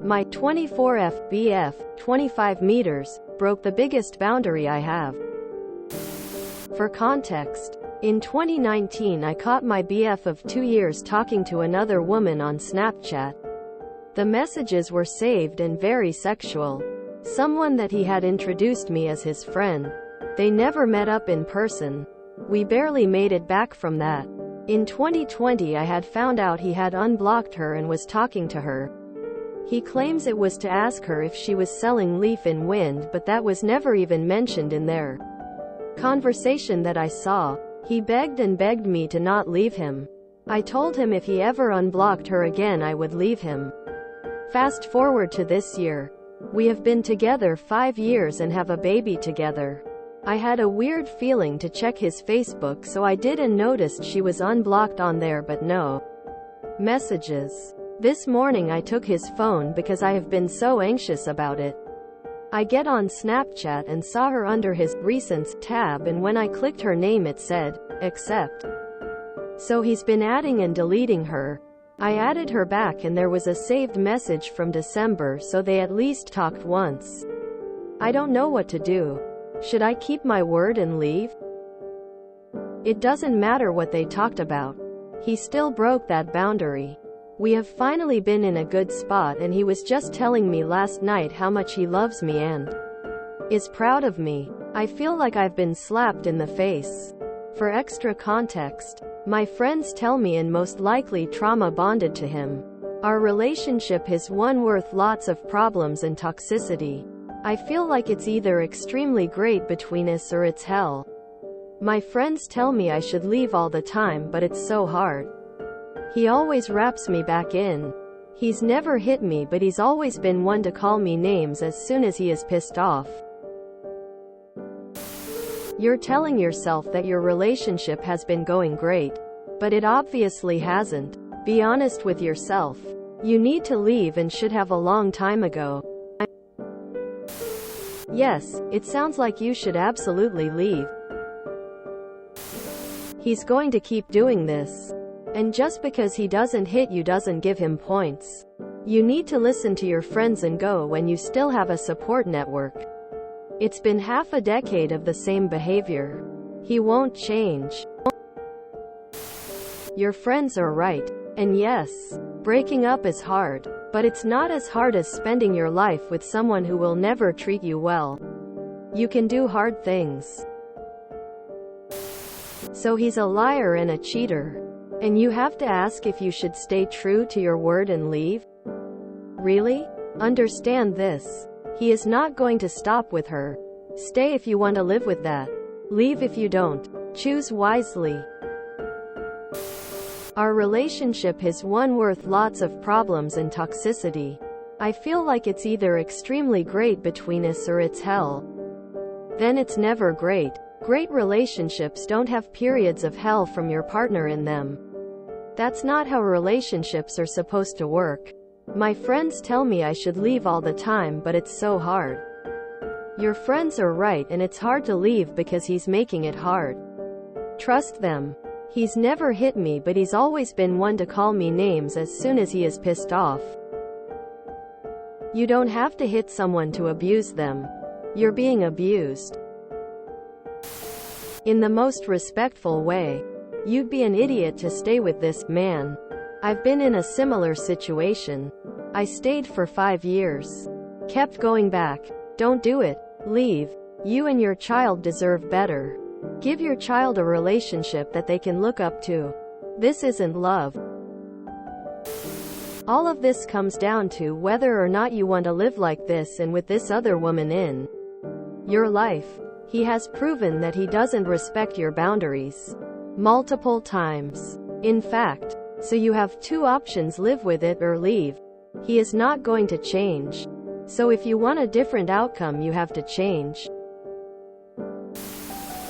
My 24F BF, 25 meters, broke the biggest boundary I have. For context, in 2019 I caught my BF of 2 years talking to another woman on Snapchat. The messages were saved and very sexual. Someone that he had introduced me as his friend. They never met up in person. We barely made it back from that. In 2020 I had found out he had unblocked her and was talking to her. He claims it was to ask her if she was selling leaf in wind, but that was never even mentioned in their conversation that I saw. He begged and begged me to not leave him. I told him if he ever unblocked her again I would leave him. Fast forward to this year. We have been together 5 years and have a baby together. I had a weird feeling to check his Facebook, so I did and noticed she was unblocked on there but no messages. This morning I took his phone because I have been so anxious about it. I get on Snapchat and saw her under his Recents tab, and when I clicked her name it said, accept. So he's been adding and deleting her. I added her back and there was a saved message from December, so they at least talked once. I don't know what to do. Should I keep my word and leave? It doesn't matter what they talked about. He still broke that boundary. We have finally been in a good spot, and he was just telling me last night how much he loves me and is proud of me. I feel like I've been slapped in the face. For extra context, my friends tell me and most likely trauma bonded to him. Our relationship is one worth lots of problems and toxicity. I feel like it's either extremely great between us or it's hell. My friends tell me I should leave all the time, but it's so hard. He always wraps me back in. He's never hit me, but he's always been one to call me names as soon as he is pissed off. You're telling yourself that your relationship has been going great, but it obviously hasn't. Be honest with yourself. You need to leave and should have a long time ago. Yes, it sounds like you should absolutely leave. He's going to keep doing this. And just because he doesn't hit you doesn't give him points. You need to listen to your friends and go when you still have a support network. It's been half a decade of the same behavior. He won't change. Your friends are right. And yes, breaking up is hard. But it's not as hard as spending your life with someone who will never treat you well. You can do hard things. So he's a liar and a cheater. And you have to ask if you should stay true to your word and leave? Really? Understand this. He is not going to stop with her. Stay if you want to live with that. Leave if you don't. Choose wisely. Our relationship is one worth lots of problems and toxicity. I feel like it's either extremely great between us or it's hell. Then it's never great. Great relationships don't have periods of hell from your partner in them. That's not how relationships are supposed to work. My friends tell me I should leave all the time, but it's so hard. Your friends are right, and it's hard to leave because he's making it hard. Trust them. He's never hit me, but he's always been one to call me names as soon as he is pissed off. You don't have to hit someone to abuse them. You're being abused. In the most respectful way. You'd be an idiot to stay with this man. I've been in a similar situation. I stayed for 5 years. Kept going back. Don't do it. Leave. You and your child deserve better. Give your child a relationship that they can look up to. This isn't love. All of this comes down to whether or not you want to live like this and with this other woman in your life. He has proven that he doesn't respect your boundaries. Multiple times. In fact. So you have two options: live with it or leave. He is not going to change. So if you want a different outcome, you have to change.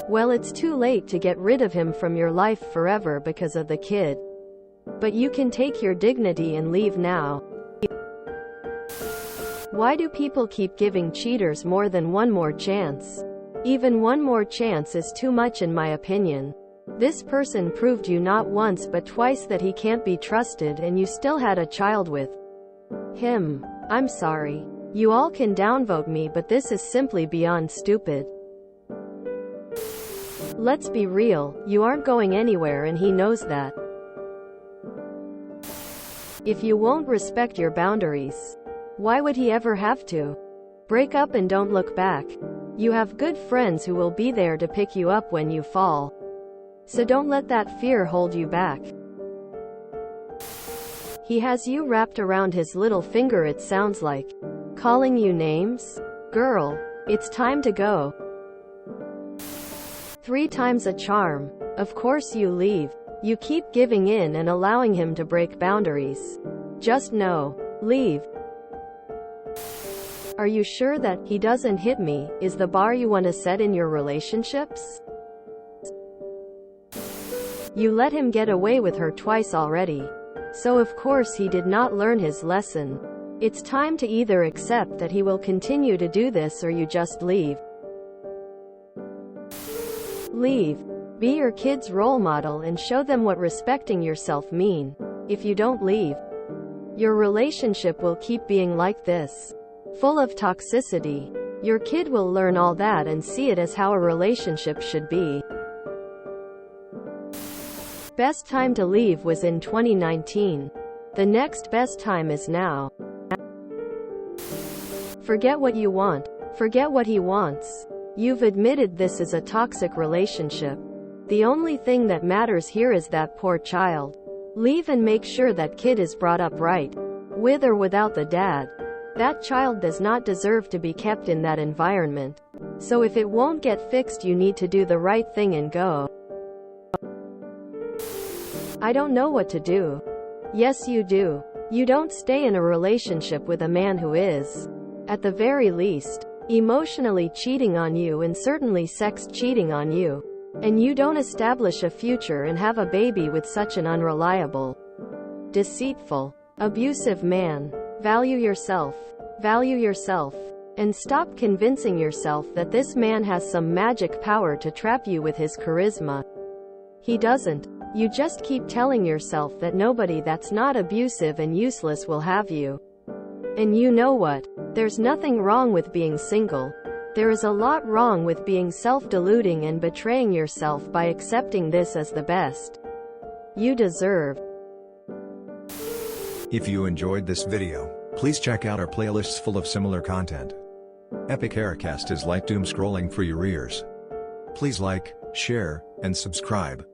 Well, it's too late to get rid of him from your life forever because of the kid. But you can take your dignity and leave now. Why do people keep giving cheaters more than one more chance? Even one more chance is too much in my opinion. This person proved you not once but twice that he can't be trusted, and you still had a child with him. I'm sorry. You all can downvote me, but this is simply beyond stupid. Let's be real, you aren't going anywhere and he knows that. If you won't respect your boundaries, why would he ever have to? Break up and don't look back. You have good friends who will be there to pick you up when you fall. So don't let that fear hold you back. He has you wrapped around his little finger, it sounds like. Calling you names? Girl, it's time to go. 3 times a charm. Of course you leave. You keep giving in and allowing him to break boundaries. Just know, leave. Are you sure that "he doesn't hit me" is the bar you want to set in your relationships? You let him get away with her twice already. So of course he did not learn his lesson. It's time to either accept that he will continue to do this or you just leave. Leave. Be your kid's role model and show them what respecting yourself means. If you don't leave, your relationship will keep being like this, full of toxicity. Your kid will learn all that and see it as how a relationship should be. Best time to leave was in 2019. The next best time is now. Forget what you want. Forget what he wants. You've admitted this is a toxic relationship. The only thing that matters here is that poor child. Leave and make sure that kid is brought up right, with or without the dad. That child does not deserve to be kept in that environment. So if it won't get fixed, you need to do the right thing and go. I don't know what to do. Yes, you do. You don't stay in a relationship with a man who is, at the very least, emotionally cheating on you and certainly sex cheating on you. And you don't establish a future and have a baby with such an unreliable, deceitful, abusive man. Value yourself. Value yourself. And stop convincing yourself that this man has some magic power to trap you with his charisma. He doesn't. You just keep telling yourself that nobody that's not abusive and useless will have you. And you know what? There's nothing wrong with being single. There is a lot wrong with being self-deluding and betraying yourself by accepting this as the best you deserve. If you enjoyed this video, please check out our playlists full of similar content. Epic Haircast is like doom scrolling for your ears. Please like, share, and subscribe.